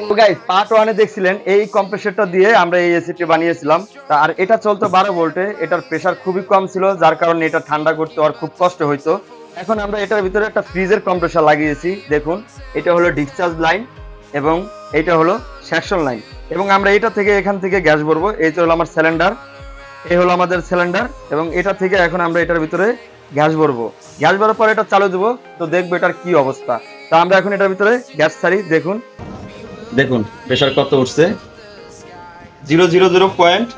তো guys part 1 এ দেখছিলেন এই কম্প্রেসরটা দিয়ে আমরা এই এসিটি বানিয়েছিলাম। আর এটা চলতো 12 ভোল্টে, এটার প্রেসার খুবই কম ছিল, যার কারণে এটা ঠান্ডা করতে আর খুব কষ্ট হইতো। এখন আমরা এটার ভিতরে একটা ফ্রিজের কম্প্রেসর লাগিয়েছি। দেখুন, এটা হলো ডিসচার্জ লাইন এবং এটা হলো সেকশন লাইন, এবং আমরা এটা থেকে এখান থেকে গ্যাস ভরবো। এই হলো আমার সিলিন্ডার, এই হলো আমাদের সিলিন্ডার, এবং এটা থেকে এখন আমরা এটার ভিতরে গ্যাস ভরবো। গ্যাস ভরার পর এটা চালু দেবো, তো দেখবো এটার কি অবস্থা। তো আমরা এখন এটার ভিতরে গ্যাস ছাড়ি। দেখুন দেখুন প্রেসার কত উঠছে, 000 পয়েন্ট।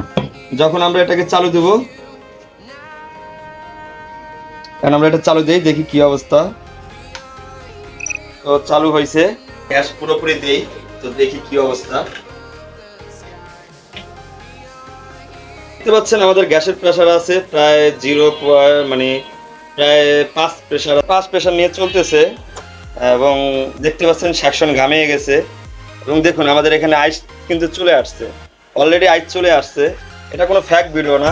যখন আমরা এটাকে চালু দেবো, এখন আমরা এটা চালু দিই, দেখি কি অবস্থা। তো চালু হয়েছে, গ্যাস পুরোপুরি দেই, তো দেখি কি অবস্থা। দেখতে পাচ্ছেন আমাদের গ্যাসের প্রেসার আছে প্রায় 0 মানে প্রায় 5 প্রেসার নিয়ে চলতেছে, এবং দেখতে পাচ্ছেন সেকশন ঘামিয়ে গেছে। এবং দেখুন আমাদের এখানে আইস কিন্তু চলে আসছে, অলরেডি আইস চলে আসছে। এটা কোনো ফ্যাক ভিডিও না।